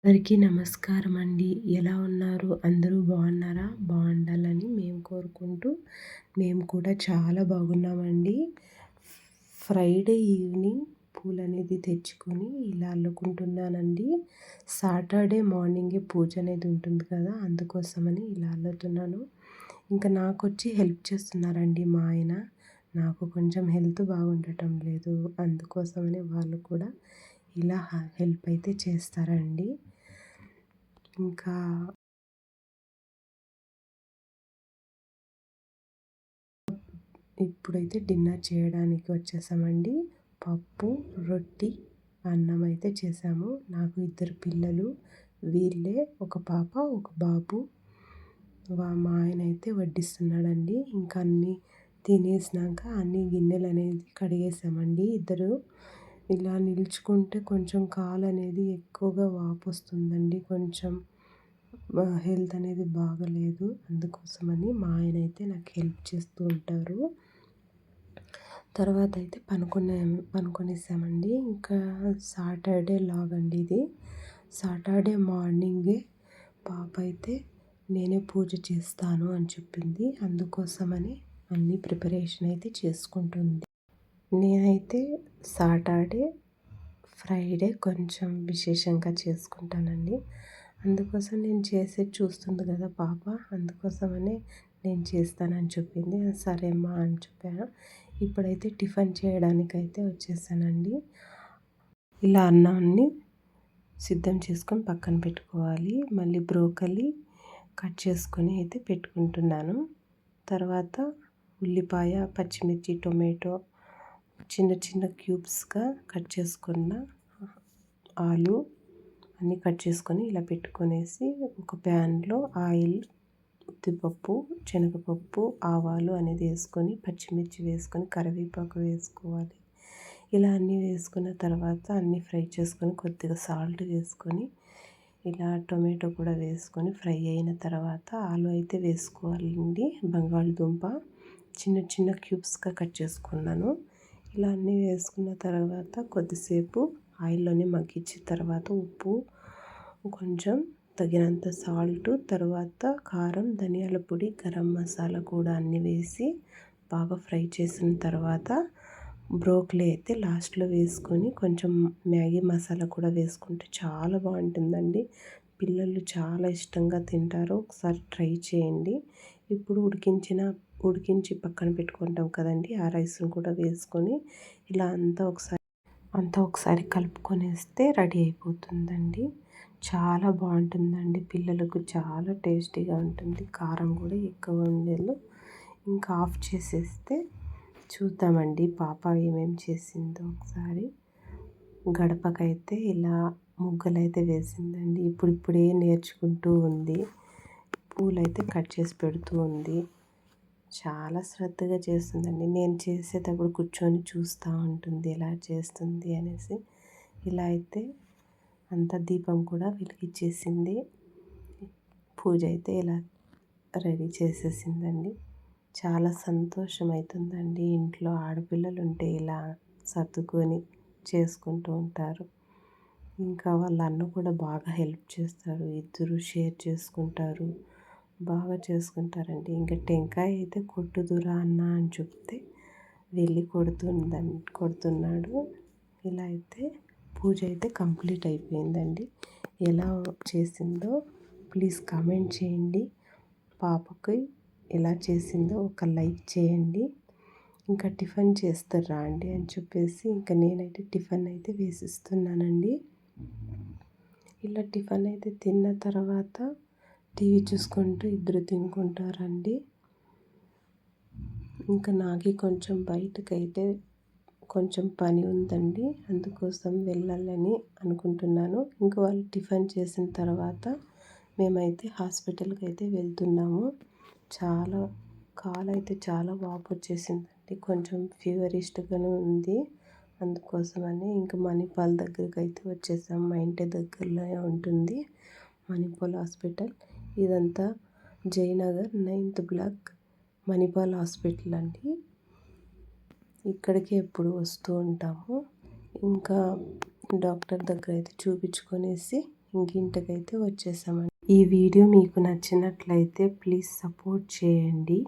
అందరికీ నమస్కారం అండి. ఎలా ఉన్నారు? అందరూ బాగున్నారా? బాగుండాలని మేము కోరుకుంటూ మేము కూడా చాలా బాగున్నామండి. ఫ్రైడే ఈవినింగ్ పూలనేది తెచ్చుకొని ఇలా అల్లుకుంటున్నానండి. సాటర్డే మార్నింగే పూజ అనేది ఉంటుంది కదా, అందుకోసమని ఇలా అల్లుతున్నాను. ఇంకా నాకొచ్చి హెల్ప్ చేస్తున్నారండి మా ఆయన. నాకు కొంచెం హెల్త్ బాగుండటం లేదు, అందుకోసమని వాళ్ళు కూడా ఇలా హెల్ప్ అయితే చేస్తారండి. ఇంకా ఇప్పుడైతే డిన్నర్ చేయడానికి వచ్చేసామండి. పప్పు, రొట్టి, అన్నం అయితే చేసాము. నాకు ఇద్దరు పిల్లలు, వీళ్ళే ఒక పాప ఒక బాబు. మా ఆయన అయితే వడ్డిస్తున్నాడండి. ఇంకా అన్నీ తినేసినాక అన్ని గిన్నెలు అనేది కడిగేసామండి ఇద్దరు. ఇలా నిల్చుకుంటే కొంచెం కాలు అనేది ఎక్కువగా వాపు వస్తుందండి. కొంచెం హెల్త్ అనేది బాగలేదు, అందుకోసమని మా ఆయన అయితే నాకు హెల్ప్ చేస్తూ ఉంటారు. తర్వాత అయితే పనుకొనేసామండి. ఇంకా సాటర్డే లాగ్ అండి ఇది. సాటర్డే మార్నింగే పాప అయితే నేనే పూజ చేస్తాను అని చెప్పింది, అందుకోసమని అన్ని ప్రిపరేషన్ అయితే చేసుకుంటుంది. నేనైతే సాటర్డే, ఫ్రైడే కొంచెం విశేషంగా చేసుకుంటానండి. అందుకోసం నేను చేసేది చూస్తుంది కదా పాప, అందుకోసమనే నేను చేస్తానని చెప్పింది. సరే అమ్మా అని చెప్పాను. ఇప్పుడైతే టిఫిన్ చేయడానికైతే వచ్చేసానండి. ఇలా అన్నాన్ని సిద్ధం చేసుకొని పక్కన పెట్టుకోవాలి. మళ్ళీ బ్రోకలీ కట్ చేసుకొని అయితే పెట్టుకుంటున్నాను. తర్వాత ఉల్లిపాయ, పచ్చిమిర్చి, టొమాటో చిన్న చిన్న క్యూబ్స్గా కట్ చేసుకున్న ఆలు అన్నీ కట్ చేసుకొని ఇలా పెట్టుకొనేసి ఒక ప్యాన్లో ఆయిల్, ఉద్దిపప్పు, శనగపప్పు, ఆవాలు అనేది వేసుకొని పచ్చిమిర్చి వేసుకొని కరివేపాకు వేసుకోవాలి. ఇలా అన్నీ వేసుకున్న తర్వాత అన్నీ ఫ్రై చేసుకొని కొద్దిగా సాల్ట్ వేసుకొని ఇలా టొమాటో కూడా వేసుకొని ఫ్రై అయిన తర్వాత ఆలు అయితే వేసుకోవాలండి. బంగాళదుంప చిన్న చిన్న క్యూబ్స్గా కట్ చేసుకున్నాను. ఇలా అన్నీ వేసుకున్న తర్వాత కొద్దిసేపు ఆయిల్లోనే మగ్గించిన తర్వాత ఉప్పు, కొంచెం తగినంత సాల్ట్, తర్వాత కారం, ధనియాల పొడి, గరం మసాలా కూడా అన్నీ వేసి బాగా ఫ్రై చేసిన తర్వాత బ్రోకలీ అయితే లాస్ట్లో వేసుకొని కొంచెం మ్యాగీ మసాలా కూడా వేసుకుంటే చాలా బాగుంటుందండి. పిల్లలు చాలా ఇష్టంగా తింటారు, ఒకసారి ట్రై చేయండి. ఇప్పుడు ఉడికించి పక్కన పెట్టుకుంటాం కదండి, ఆ రైస్ను కూడా వేసుకొని ఇలా అంతా ఒకసారి కలుపుకొనేస్తే రెడీ అయిపోతుందండి. చాలా బాగుంటుందండి, పిల్లలకు చాలా టేస్టీగా ఉంటుంది. కారం కూడా ఎక్కువ ఉండేది. ఇంకా ఆఫ్ చేసేస్తే చూద్దామండి పాప ఏమేమి చేసిందో ఒకసారి. గడపకైతే ఇలా ముగ్గులైతే వేసిందండి. ఇప్పుడిప్పుడే నేర్చుకుంటూ ఉంది. పూలైతే కట్ చేసి పెడుతూ ఉంది. చాలా శ్రద్ధగా చేస్తుందండి. నేను చేసేటప్పుడు కూర్చొని చూస్తూ ఉంటుంది ఎలా చేస్తుంది అనేసి. ఇలా అయితే అంత దీపం కూడా వెలిగించేసింది. పూజ అయితే ఇలా రెడీ చేసేసిందండి. చాలా సంతోషం అవుతుందండి. ఇంట్లో ఆడపిల్లలు ఉంటే ఇలా సర్దుకొని చేసుకుంటూ ఉంటారు. ఇంకా వాళ్ళ అన్న కూడా బాగా హెల్ప్ చేస్తారు, ఇద్దరు షేర్ చేసుకుంటారు, బాగా చేసుకుంటారండి. ఇంకా టెంకాయ అయితే కొట్టుదురా అన్న అని చెప్తే వెళ్ళి కొడుతున్నాడు. ఇలా అయితే పూజ అయితే కంప్లీట్ అయిపోయిందండి. ఎలా చేసిందో ప్లీజ్ కామెంట్ చేయండి. పాపకి ఎలా చేసిందో ఒక లైక్ చేయండి. ఇంకా టిఫిన్ చేస్తారా అండి అని చెప్పేసి ఇంకా నేనైతే టిఫిన్ అయితే వేసిస్తున్నానండి. ఇలా టిఫిన్ అయితే తిన్న తర్వాత టీవీ చూసుకుంటూ ఇద్దరు తినుకుంటారండి. ఇంకా నాకు కొంచెం బయటకైతే కొంచెం పని ఉందండి, అందుకోసం వెళ్ళాలని అనుకుంటున్నాను. ఇంకా వాళ్ళు టిఫిన్ చేసిన తర్వాత మేమైతే హాస్పిటల్కి అయితే వెళ్తున్నాము. కాలు అయితే చాలా వాపు వచ్చేసిందండి, కొంచెం ఫీవరిష్గానే ఉంది. అందుకోసమని ఇంకా మణిపాల్ దగ్గరికి అయితే వచ్చేసాం. మా ఇంటి దగ్గరలోనే ఉంటుంది మణిపాల్ హాస్పిటల్. ఇదంతా Jayanagar 9th black Manipal hospital అండి. ఇక్కడికి ఎప్పుడు వస్తూ ఉంటాము. ఇంకా డాక్టర్ దగ్గర అయితే చూపించుకొనేసి ఇంకింటికైతే వచ్చేసామండి. ఈ వీడియో మీకు నచ్చినట్లయితే ప్లీజ్ సపోర్ట్ చేయండి.